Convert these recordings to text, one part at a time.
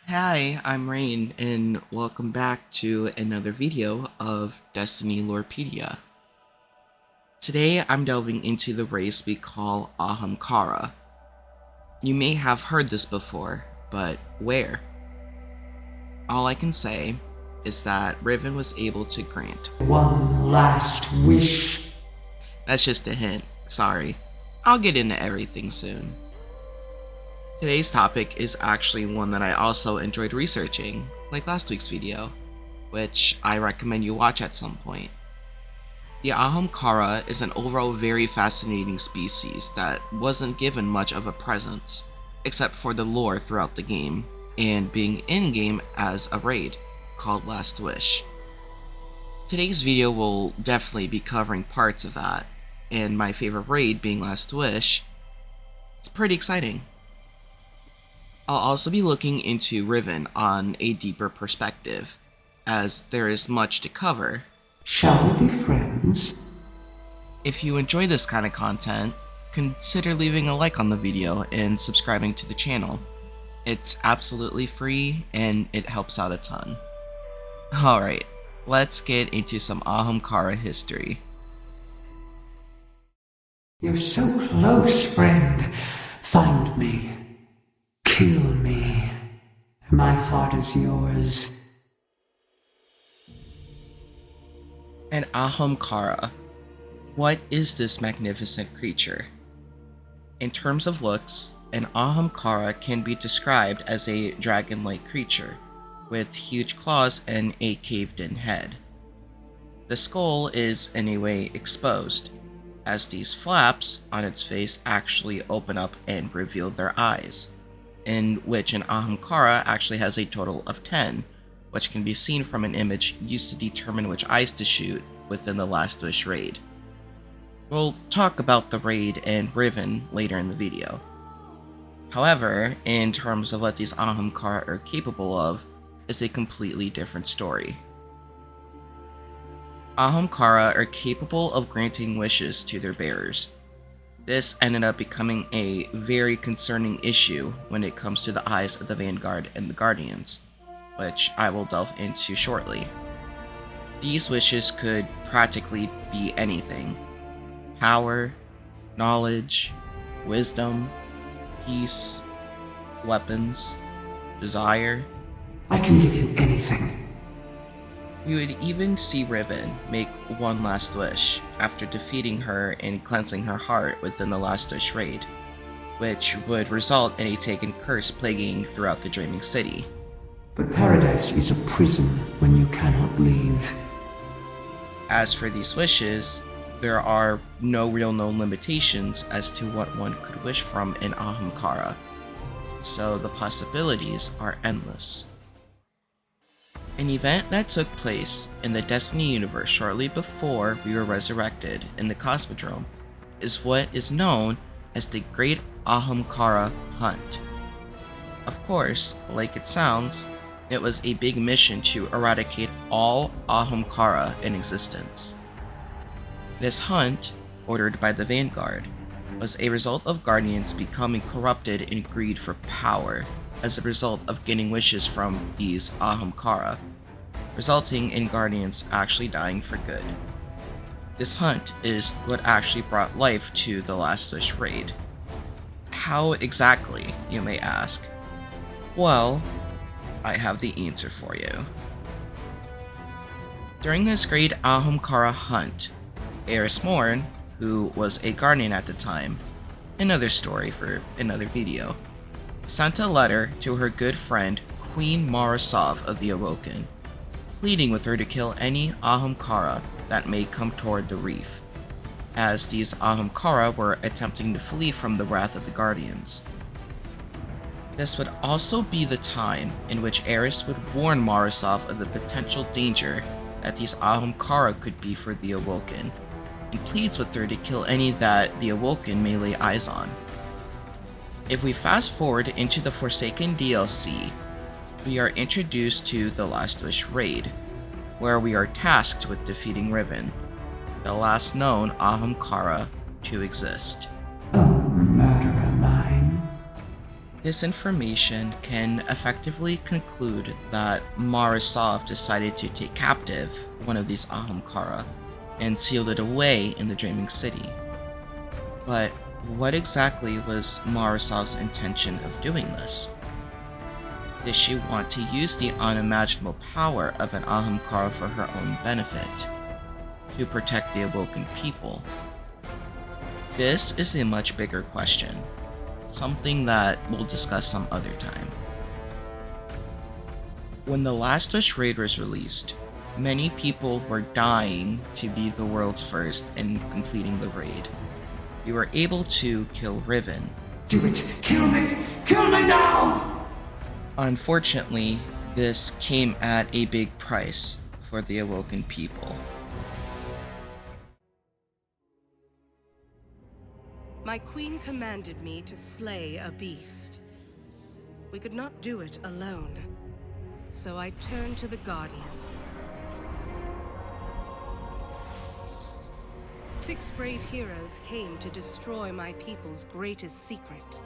Hi, I'm Rain, and welcome back to another video of Destiny Lorepedia. Today, I'm delving into the race we call Ahamkara. You may have heard this before, but where? All I can say is that Riven was able to grant one last wish. That's just a hint, sorry. I'll get into everything soon. Today's topic is actually one that I also enjoyed researching, like last week's video, which I recommend you watch at some point. The Ahamkara is an overall very fascinating species that wasn't given much of a presence, except for the lore throughout the game, and being in-game as a raid, called Last Wish. Today's video will definitely be covering parts of that, and my favorite raid being Last Wish. It's pretty exciting. I'll also be looking into Riven on a deeper perspective, as there is much to cover. Shall we be friends? If you enjoy this kind of content, consider leaving a like on the video and subscribing to the channel. It's absolutely free and it helps out a ton. Alright, let's get into some Ahamkara history. You're so close, friend. Find me. Kill me. My heart is yours. An Ahamkara. What is this magnificent creature? In terms of looks, an Ahamkara can be described as a dragon-like creature, with huge claws and a caved-in head. The skull is in a way exposed, as these flaps on its face actually open up and reveal their eyes, in which an Ahamkara actually has a total of 10, which can be seen from an image used to determine which eyes to shoot within the Last Wish raid. We'll talk about the raid and Riven later in the video. However, in terms of what these Ahamkara are capable of, is a completely different story. Ahamkara are capable of granting wishes to their bearers. This ended up becoming a very concerning issue when it comes to the eyes of the Vanguard and the Guardians, which I will delve into shortly. These wishes could practically be anything: power, knowledge, wisdom, peace, weapons, desire. I can give you anything. We would even see Riven make one last wish after defeating her and cleansing her heart within the Last Wish raid, which would result in a taken curse plaguing throughout the Dreaming City. But paradise is a prison when you cannot leave. As for these wishes, there are no real known limitations as to what one could wish from an Ahamkara, so the possibilities are endless. An event that took place in the Destiny universe shortly before we were resurrected in the Cosmodrome is what is known as the Great Ahamkara Hunt. Of course, like it sounds, it was a big mission to eradicate all Ahamkara in existence. This hunt, ordered by the Vanguard, was a result of Guardians becoming corrupted in greed for power as a result of getting wishes from these Ahamkara, resulting in Guardians actually dying for good. This hunt is what actually brought life to the Last Wish raid. How exactly, you may ask? Well, I have the answer for you. During this great Ahamkara hunt, Eris Morn, who was a Guardian at the time, another story for another video, sent a letter to her good friend Queen Marasov of the Awoken, pleading with her to kill any Ahamkara that may come toward the reef, as these Ahamkara were attempting to flee from the wrath of the Guardians. This would also be the time in which Eris would warn Marasov of the potential danger that these Ahamkara could be for the Awoken, and pleads with her to kill any that the Awoken may lay eyes on. If we fast forward into the Forsaken DLC, we are introduced to the Last Wish raid, where we are tasked with defeating Riven, the last known Ahamkara to exist. Oh, murderer mine. This information can effectively conclude that Marasov decided to take captive one of these Ahamkara and sealed it away in the Dreaming City. But what exactly was Marasov's intention of doing this? Did she want to use the unimaginable power of an Ahamkara for her own benefit, to protect the awoken people? This is a much bigger question, something that we'll discuss some other time. When the Last Wish raid was released, many people were dying to be the world's first in completing the raid. We were able to kill Riven. Do it! Kill me! Kill me now! Unfortunately, this came at a big price for the awoken people. My queen commanded me to slay a beast. We could not do it alone, so I turned to the Guardians. 6 brave heroes came to destroy my people's greatest secret.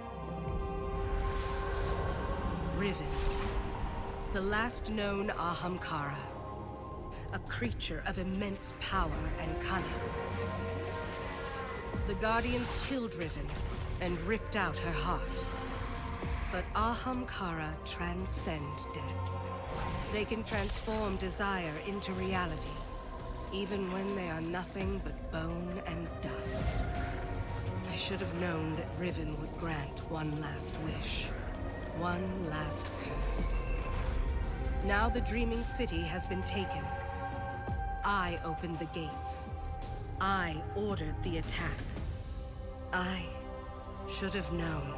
Riven, the last known Ahamkara, a creature of immense power and cunning. The Guardians killed Riven and ripped out her heart. But Ahamkara transcend death. They can transform desire into reality, even when they are nothing but bone and dust. I should have known that Riven would grant one last wish. One last curse. Now the Dreaming City has been taken. I opened the gates. I ordered the attack. I should have known.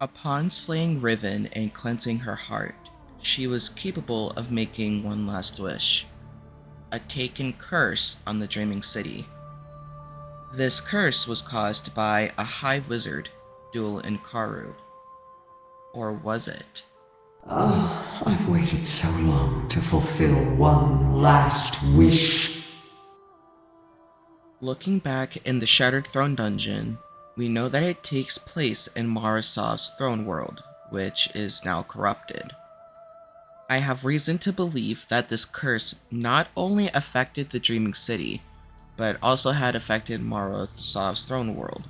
Upon slaying Riven and cleansing her heart, she was capable of making one last wish. A taken curse on the Dreaming City. This curse was caused by a high wizard, Duel Inkaru. Or was it? I've waited so long to fulfill one last wish. Looking back in the Shattered Throne dungeon, we know that it takes place in Marasov's throne world, which is now corrupted. I have reason to believe that this curse not only affected the Dreaming City, but also had affected Marasov's throne world.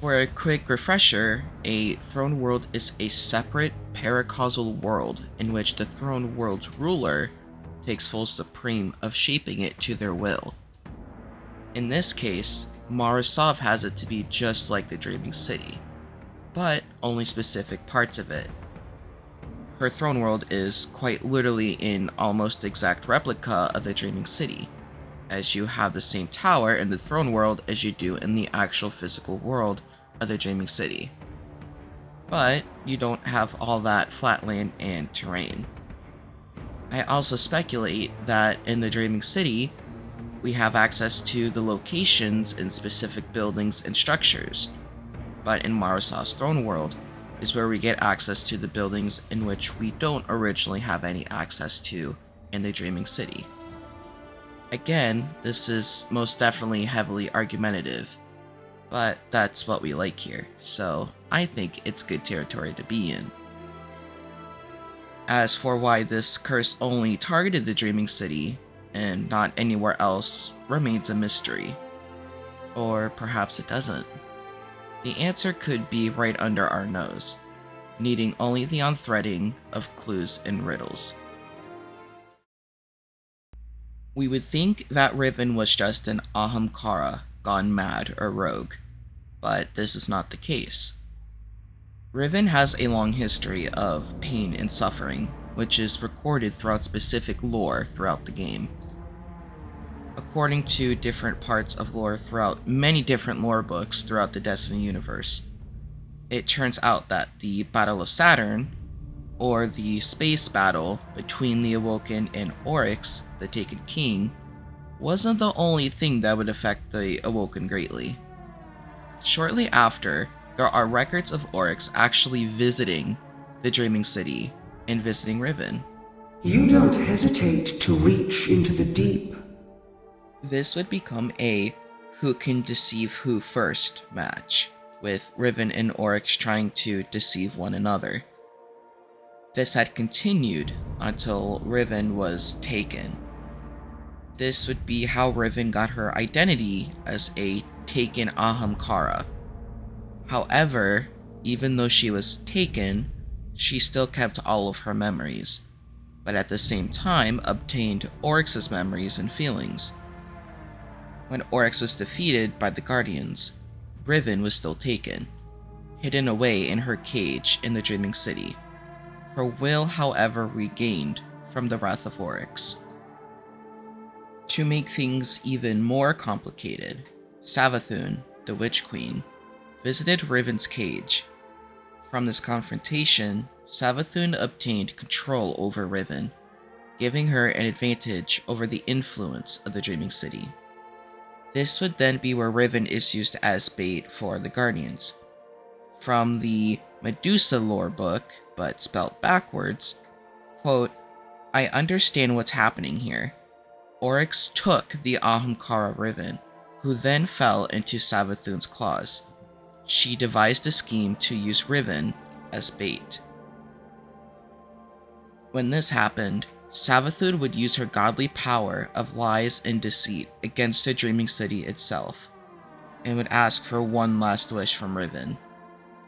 For a quick refresher, a throne world is a separate paracausal world in which the throne world's ruler takes full supreme of shaping it to their will. In this case, Marasov has it to be just like the Dreaming City, but only specific parts of it. Her throne world is quite literally an almost exact replica of the Dreaming City, as you have the same tower in the throne world as you do in the actual physical world of the Dreaming City. But you don't have all that flat land and terrain. I also speculate that in the Dreaming City, we have access to the locations in specific buildings and structures, but in Marasov's throne world is where we get access to the buildings in which we don't originally have any access to in the Dreaming City. Again, this is most definitely heavily argumentative, but that's what we like here, so I think it's good territory to be in. As for why this curse only targeted the Dreaming City and not anywhere else remains a mystery. Or perhaps it doesn't. The answer could be right under our nose, needing only the unthreading of clues and riddles. We would think that Riven was just an Ahamkara gone mad or rogue, but this is not the case. Riven has a long history of pain and suffering, which is recorded throughout specific lore throughout the game. According to different parts of lore throughout many different lore books throughout the Destiny universe, it turns out that the Battle of Saturn, or the space battle between the Awoken and Oryx, the Taken King, wasn't the only thing that would affect the Awoken greatly. Shortly after, there are records of Oryx actually visiting the Dreaming City and visiting Riven. You don't hesitate to reach into the deep. This would become a who can deceive who first match, with Riven and Oryx trying to deceive one another. This had continued until Riven was taken. This would be how Riven got her identity as a taken Ahamkara. However, even though she was taken, she still kept all of her memories, but at the same time obtained Oryx's memories and feelings. When Oryx was defeated by the Guardians, Riven was still taken, hidden away in her cage in the Dreaming City. Her will, however, regained from the wrath of Oryx. To make things even more complicated, Savathun, the Witch Queen, visited Riven's cage. From this confrontation, Savathun obtained control over Riven, giving her an advantage over the influence of the Dreaming City. This would then be where Riven is used as bait for the Guardians. From the Medusa lore book, but spelled backwards, quote, "I understand what's happening here. Oryx took the Ahamkara Riven, who then fell into Savathun's claws. She devised a scheme to use Riven as bait. When this happened, Savathun would use her godly power of lies and deceit against the Dreaming City itself, and would ask for one last wish from Riven,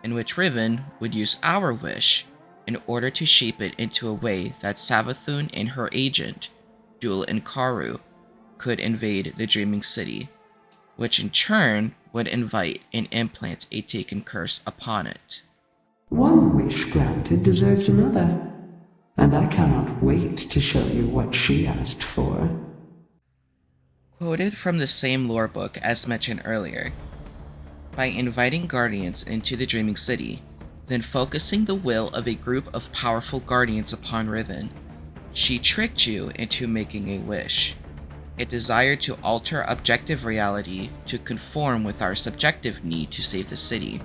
in which Riven would use our wish in order to shape it into a way that Savathun and her agent, Dul and Karu, could invade the Dreaming City, which in turn would invite and implant a taken curse upon it." One wish granted deserves another, and I cannot wait to show you what she asked for. Quoted from the same lore book as mentioned earlier, by inviting guardians into the Dreaming City, then focusing the will of a group of powerful guardians upon Riven, she tricked you into making a wish. A desire to alter objective reality to conform with our subjective need to save the city.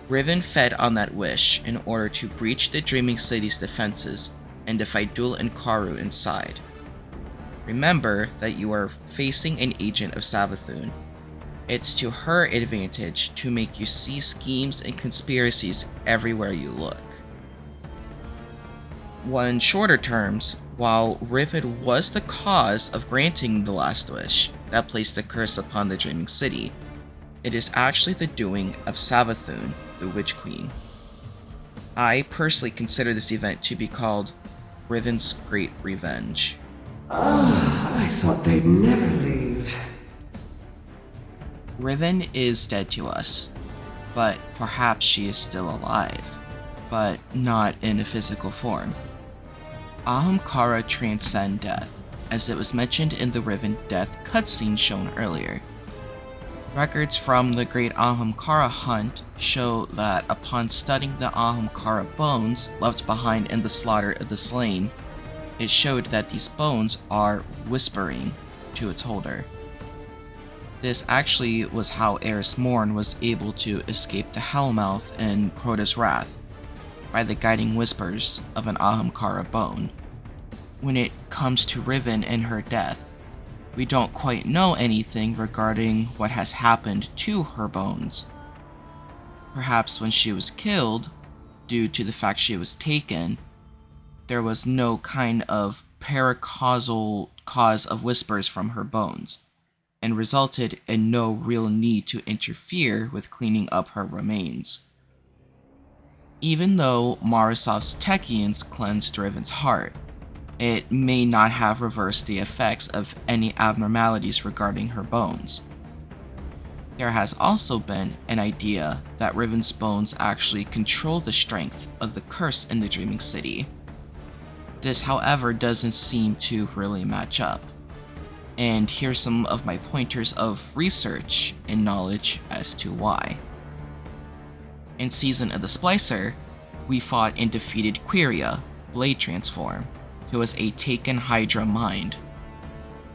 Riven fed on that wish in order to breach the Dreaming City's defenses and defy Dul and Karu inside. Remember that you are facing an agent of Savathun. It's to her advantage to make you see schemes and conspiracies everywhere you look. In shorter terms, while Riven was the cause of granting the last wish that placed the curse upon the Dreaming City, it is actually the doing of Savathun, the Witch Queen. I personally consider this event to be called Riven's Great Revenge. I thought they'd never leave. Riven is dead to us, but perhaps she is still alive, but not in a physical form. Ahamkara transcend death, as it was mentioned in the Riven death cutscene shown earlier. Records from the Great Ahamkara Hunt show that upon studying the Ahamkara bones left behind in the slaughter of the slain, it showed that these bones are whispering to its holder. This actually was how Eris Morn was able to escape the Hellmouth in Crota's Wrath, by the guiding whispers of an Ahamkara bone. When it comes to Riven and her death, we don't quite know anything regarding what has happened to her bones. Perhaps when she was killed, due to the fact she was taken, there was no kind of paracausal cause of whispers from her bones, and resulted in no real need to interfere with cleaning up her remains. Even though Marasov's Techians cleansed Riven's heart, it may not have reversed the effects of any abnormalities regarding her bones. There has also been an idea that Riven's bones actually control the strength of the curse in the Dreaming City. This, however, doesn't seem to really match up. And here's some of my pointers of research and knowledge as to why. In Season of the Splicer, we fought and defeated Quiria, Blade Transform, who was a taken Hydra mind.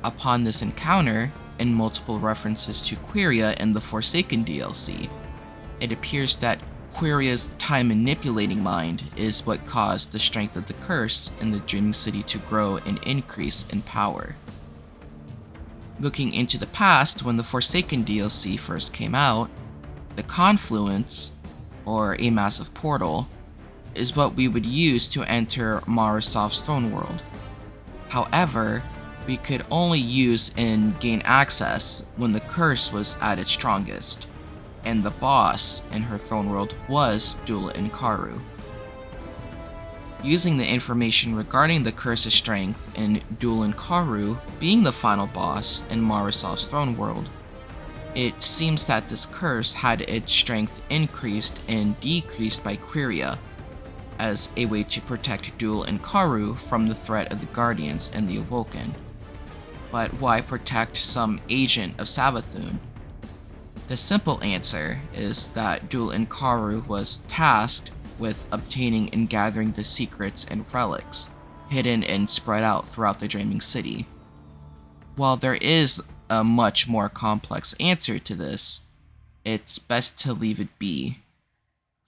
Upon this encounter, and multiple references to Quiria in the Forsaken DLC, it appears that Quiria's time-manipulating mind is what caused the strength of the curse in the Dreaming City to grow and increase in power. Looking into the past, when the Forsaken DLC first came out, the Confluence, or a massive portal, is what we would use to enter Marasov's throne world. However, we could only use and gain access when the curse was at its strongest, and the boss in her throne world was Dula Inkaru. Using the information regarding the curse's strength in Dula Inkaru being the final boss in Marasov's throne world, it seems that this curse had its strength increased and decreased by Quiria, as a way to protect Dula Inkaru from the threat of the Guardians and the Awoken. But why protect some agent of Savathûn? The simple answer is that Dula Inkaru was tasked with obtaining and gathering the secrets and relics hidden and spread out throughout the Dreaming City. While there is a much more complex answer to this, it's best to leave it be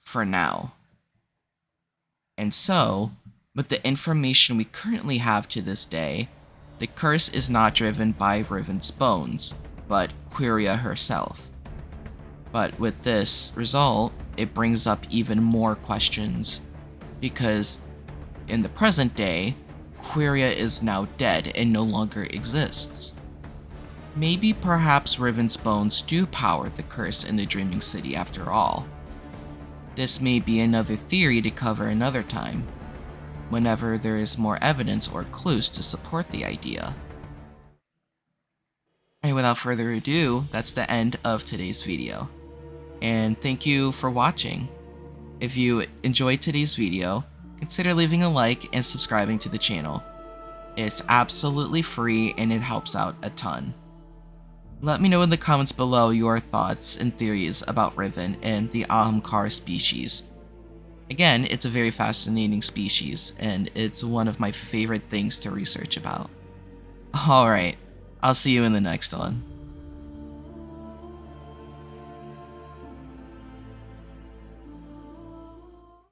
for now. And so, with the information we currently have to this day, the curse is not driven by Riven's bones, but Quiria herself. But with this result, it brings up even more questions, because in the present day, Quiria is now dead and no longer exists. Maybe perhaps Riven's bones do power the curse in the Dreaming City after all. This may be another theory to cover another time, whenever there is more evidence or clues to support the idea. And without further ado, that's the end of today's video. And thank you for watching. If you enjoyed today's video, consider leaving a like and subscribing to the channel. It's absolutely free and it helps out a ton. Let me know in the comments below your thoughts and theories about Riven and the Ahamkara species. Again, it's a very fascinating species, and it's one of my favorite things to research about. Alright, I'll see you in the next one.